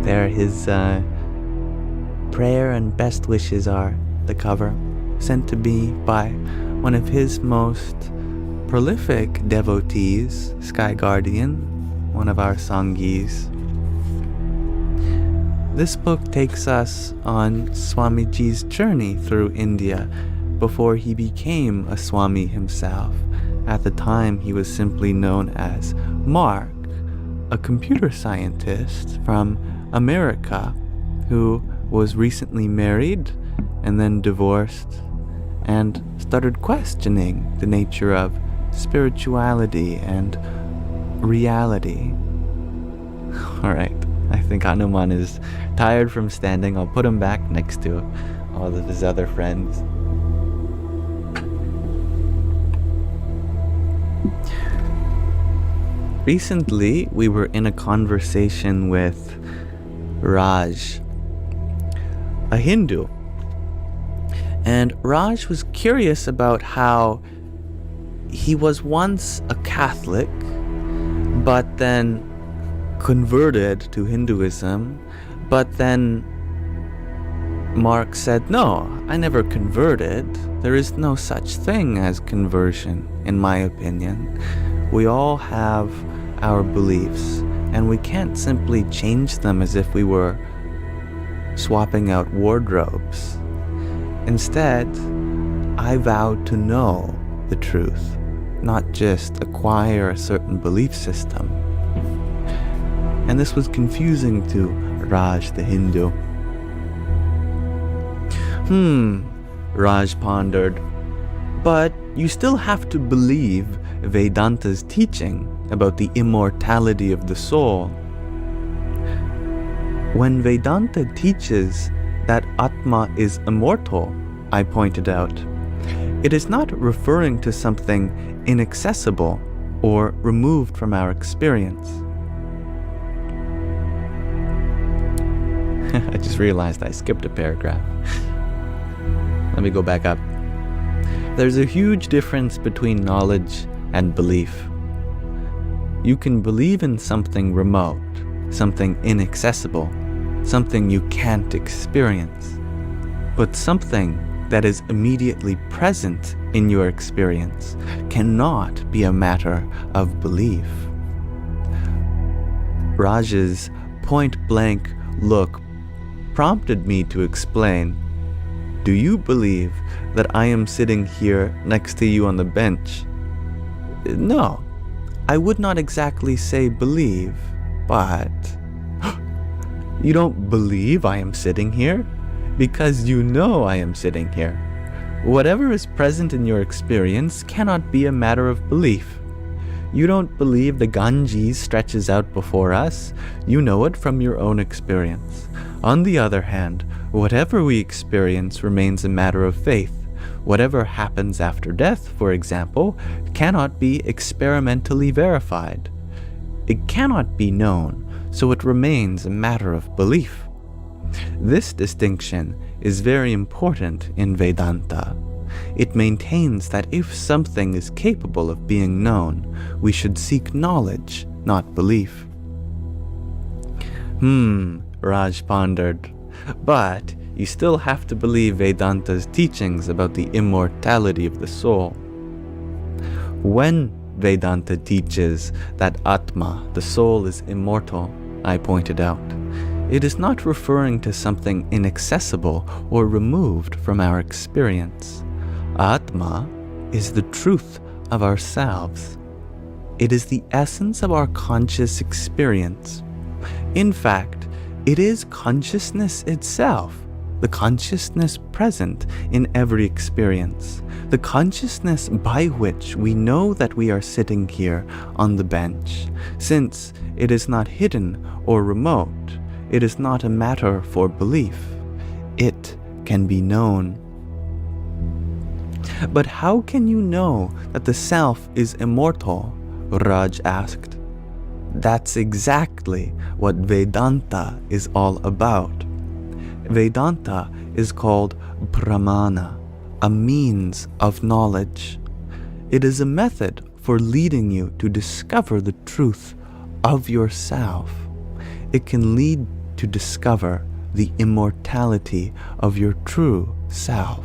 There, his prayer and best wishes are the cover, sent to me by one of his most prolific devotees, Sky Guardian, one of our Sangis. This book takes us on Swamiji's journey through India before he became a Swami himself. At the time, he was simply known as Mark, a computer scientist from America who was recently married and then divorced and started questioning the nature of spirituality and reality. Alright, I think Hanuman is tired from standing. I'll put him back next to all of his other friends. Recently, we were in a conversation with Raj, a Hindu. And Raj was curious about how he was once a Catholic, but then converted to Hinduism. But then Mark said, no, I never converted. There is no such thing as conversion, in my opinion. We all have our beliefs, and we can't simply change them as if we were swapping out wardrobes. Instead, I vowed to know the truth, not just acquire a certain belief system. And this was confusing to Raj the Hindu. Raj pondered, but you still have to believe Vedanta's teaching about the immortality of the soul. When Vedanta teaches that Atma is immortal, I pointed out, it is not referring to something inaccessible or removed from our experience. I just realized I skipped a paragraph. Let me go back up. There's a huge difference between knowledge and belief. You can believe in something remote, something inaccessible, something you can't experience, but something that is immediately present in your experience cannot be a matter of belief. Raj's point-blank look prompted me to explain, do you believe that I am sitting here next to you on the bench? No, I would not exactly say believe, but... You don't believe I am sitting here? Because you know I am sitting here. Whatever is present in your experience cannot be a matter of belief. You don't believe the Ganges stretches out before us. You know it from your own experience. On the other hand, whatever we experience remains a matter of faith. Whatever happens after death, for example, cannot be experimentally verified. It cannot be known, so it remains a matter of belief. This distinction is very important in Vedanta. It maintains that if something is capable of being known, we should seek knowledge, not belief. Raj pondered. But you still have to believe Vedanta's teachings about the immortality of the soul. When Vedanta teaches that Atma, the soul, is immortal, I pointed out, it is not referring to something inaccessible or removed from our experience. Atma is the truth of ourselves. It is the essence of our conscious experience. In fact, it is consciousness itself, the consciousness present in every experience, the consciousness by which we know that we are sitting here on the bench. Since it is not hidden or remote, it is not a matter for belief. It can be known. But how can you know that the self is immortal? Raj asked. That's exactly what Vedanta is all about. Vedanta is called pramana, a means of knowledge. It is a method for leading you to discover the truth of yourself. It can lead to discover the immortality of your true self,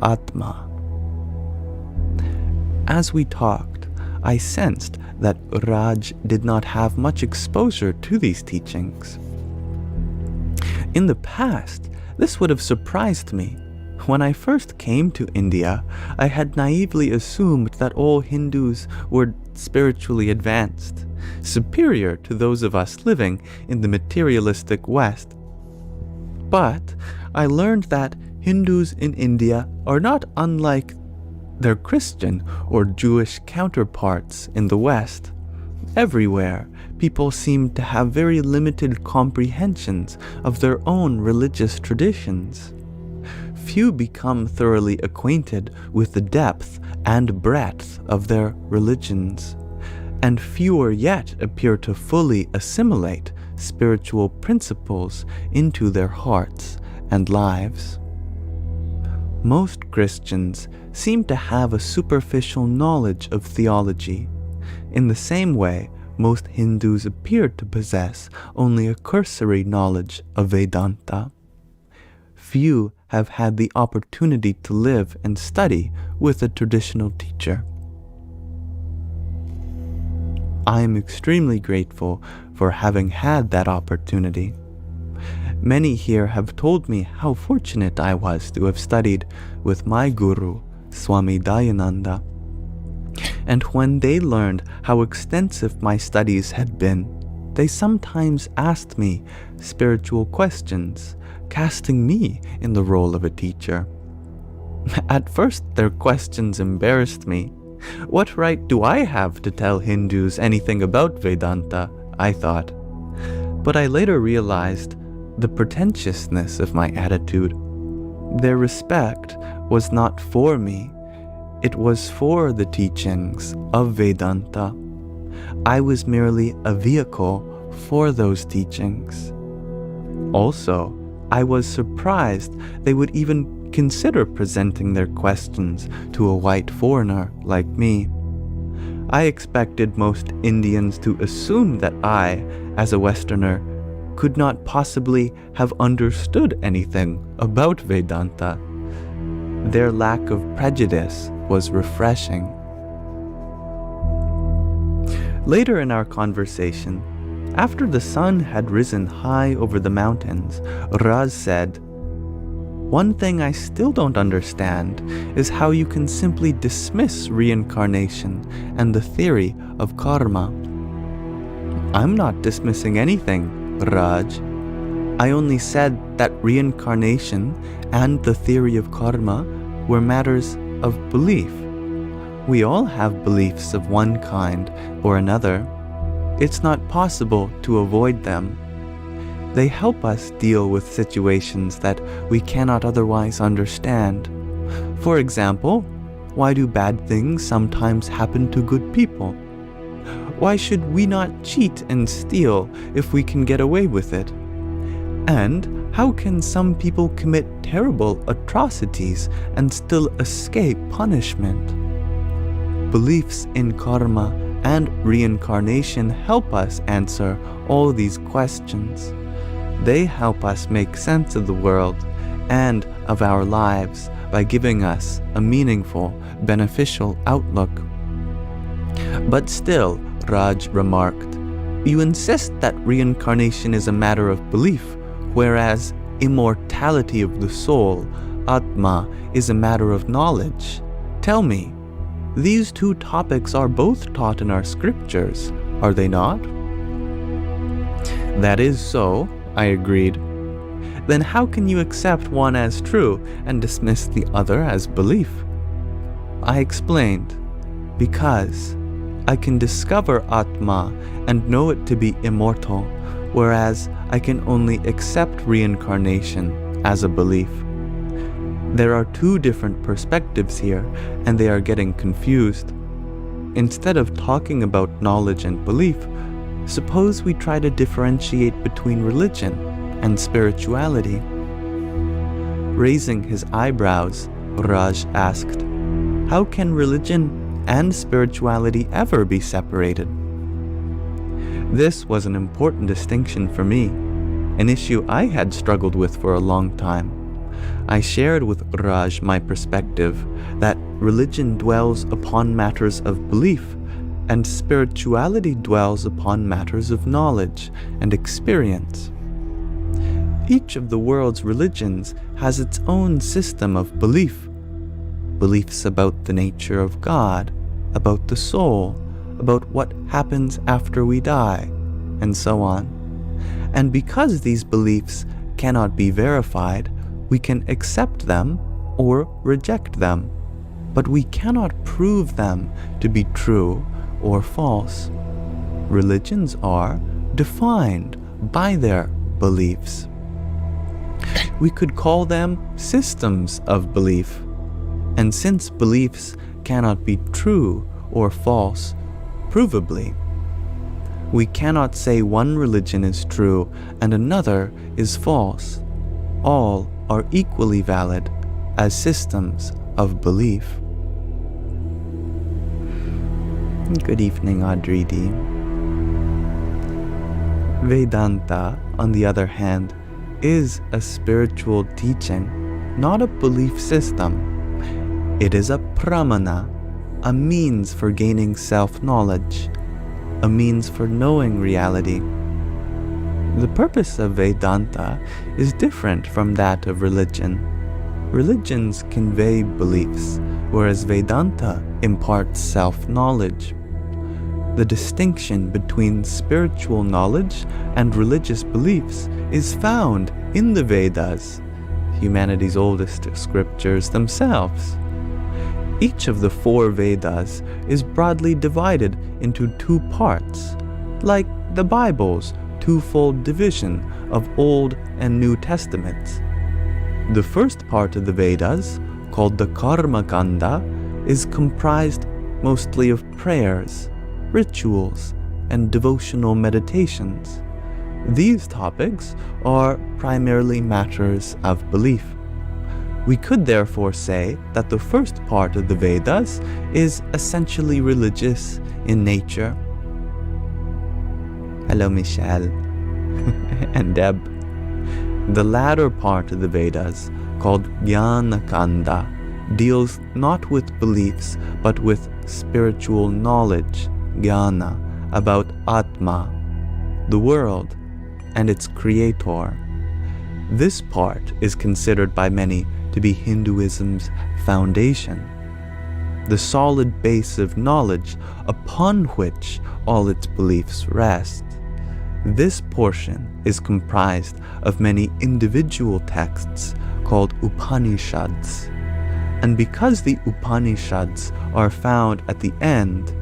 Atma. As we talked, I sensed that Raj did not have much exposure to these teachings. In the past, this would have surprised me. When I first came to India, I had naively assumed that all Hindus were spiritually advanced, superior to those of us living in the materialistic West. But I learned that Hindus in India are not unlike their Christian or Jewish counterparts in the West. Everywhere, people seem to have very limited comprehensions of their own religious traditions. Few become thoroughly acquainted with the depth and breadth of their religions, and fewer yet appear to fully assimilate spiritual principles into their hearts and lives. Most Christians seem to have a superficial knowledge of theology. In the same way, most Hindus appear to possess only a cursory knowledge of Vedanta. Few have had the opportunity to live and study with a traditional teacher. I am extremely grateful for having had that opportunity. Many here have told me how fortunate I was to have studied with my guru, Swami Tadatmananda. And when they learned how extensive my studies had been, they sometimes asked me spiritual questions, casting me in the role of a teacher. At first, their questions embarrassed me. What right do I have to tell Hindus anything about Vedanta? I thought. But I later realized the pretentiousness of my attitude. Their respect was not for me. It was for the teachings of Vedanta. I was merely a vehicle for those teachings. Also, I was surprised they would even consider presenting their questions to a white foreigner like me. I expected most Indians to assume that I, as a Westerner, could not possibly have understood anything about Vedanta. Their lack of prejudice was refreshing. Later in our conversation, after the sun had risen high over the mountains, Raj said, "One thing I still don't understand is how you can simply dismiss reincarnation and the theory of karma." "I'm not dismissing anything, Raj. I only said that reincarnation and the theory of karma were matters of belief. We all have beliefs of one kind or another. It's not possible to avoid them. They help us deal with situations that we cannot otherwise understand. For example, why do bad things sometimes happen to good people? Why should we not cheat and steal if we can get away with it? And how can some people commit terrible atrocities and still escape punishment? Beliefs in karma and reincarnation help us answer all these questions. They help us make sense of the world and of our lives by giving us a meaningful, beneficial outlook." "But still," Raj remarked, "you insist that reincarnation is a matter of belief, whereas immortality of the soul, Atma, is a matter of knowledge. Tell me, these two topics are both taught in our scriptures, are they not?" "That is so," I agreed. "Then how can you accept one as true and dismiss the other as belief?" I explained, "Because I can discover Atma and know it to be immortal, whereas I can only accept reincarnation as a belief. There are two different perspectives here, and they are getting confused. Instead of talking about knowledge and belief, suppose we try to differentiate between religion and spirituality." Raising his eyebrows, Raj asked, "How can religion and spirituality ever be separated?" This was an important distinction for me. an issue I had struggled with for a long time. I shared with Raj my perspective that religion dwells upon matters of belief, and spirituality dwells upon matters of knowledge and experience. Each of the world's religions has its own system of belief. Beliefs about the nature of God, about the soul, about what happens after we die, and so on. And because these beliefs cannot be verified, we can accept them or reject them, but we cannot prove them to be true or false. Religions are defined by their beliefs. We could call them systems of belief. And since beliefs cannot be true or false provably, we cannot say one religion is true and another is false. All are equally valid as systems of belief. Good evening, Audrey D. Vedanta, on the other hand, is a spiritual teaching, not a belief system. It is a pramana, a means for gaining self-knowledge, a means for knowing reality. The purpose of Vedanta is different from that of religion. Religions convey beliefs, whereas Vedanta imparts self-knowledge. The distinction between spiritual knowledge and religious beliefs is found in the Vedas, humanity's oldest scriptures themselves. Each of the 4 Vedas is broadly divided into 2 parts, like the Bible's twofold division of Old and New Testaments. The first part of the Vedas, called the Karma Kanda, is comprised mostly of prayers, rituals, and devotional meditations. These topics are primarily matters of belief. We could therefore say that the first part of the Vedas is essentially religious in nature. Hello, Michelle and Deb. The latter part of the Vedas, called Jnana Kanda, deals not with beliefs but with spiritual knowledge, jnana, about Atma, the world, and its creator. This part is considered by many to be Hinduism's foundation, the solid base of knowledge upon which all its beliefs rest. This portion is comprised of many individual texts called Upanishads, and because the Upanishads are found at the end,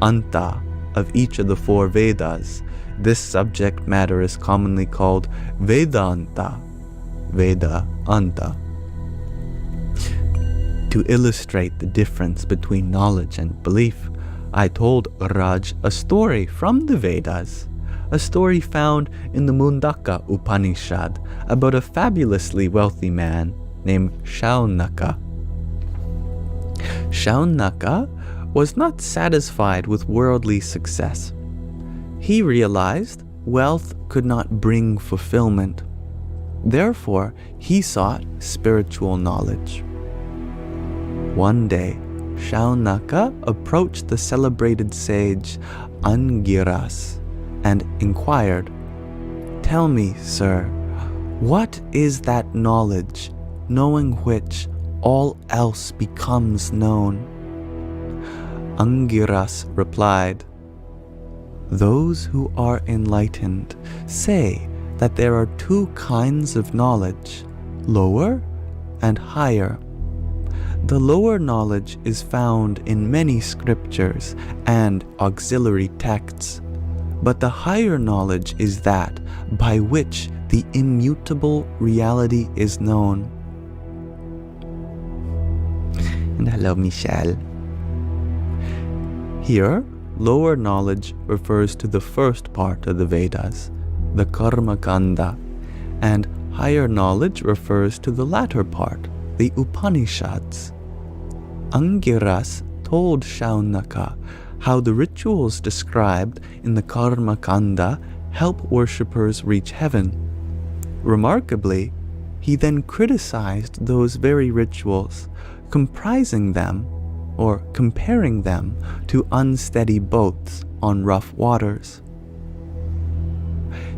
Anta, of each of the 4 Vedas, this subject matter is commonly called Vedanta, Veda Anta. To illustrate the difference between knowledge and belief, I told Raj a story from the Vedas, a story found in the Mundaka Upanishad about a fabulously wealthy man named Shaunaka. Shaunaka was not satisfied with worldly success. He realized wealth could not bring fulfillment. Therefore, he sought spiritual knowledge. One day, Shaunaka approached the celebrated sage Angiras and inquired, "Tell me, sir, what is that knowledge, knowing which all else becomes known?" Angiras replied, "Those who are enlightened say that there are 2 kinds of knowledge, lower and higher. The lower knowledge is found in many scriptures and auxiliary texts, but the higher knowledge is that by which the immutable reality is known." And hello, Michelle. Here, lower knowledge refers to the first part of the Vedas, the Karma Kanda, and higher knowledge refers to the latter part, the Upanishads. Angiras told Shaunaka how the rituals described in the Karma Kanda help worshippers reach heaven, Remarkably, he then criticized those very rituals, comprising them or comparing them to unsteady boats on rough waters.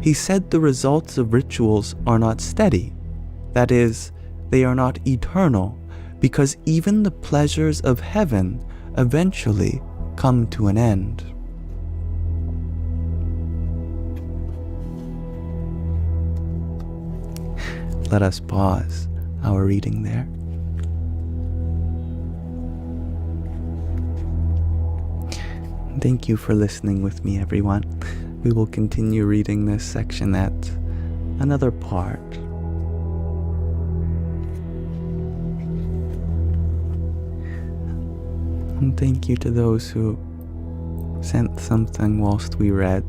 He said the results of rituals are not steady, that is, they are not eternal, because even the pleasures of heaven eventually come to an end. Let us pause our reading there. Thank you for listening with me, everyone. We will continue reading this section at another part. And thank you to those who sent something whilst we read.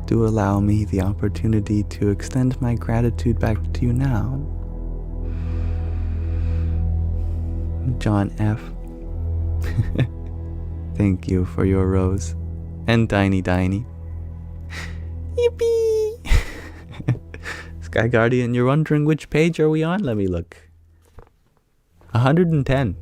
Do allow me the opportunity to extend my gratitude back to you now. John F. Thank you for your rose. And Tiny. Yippee! Sky Guardian, you're wondering which page are we on? Let me look. 110.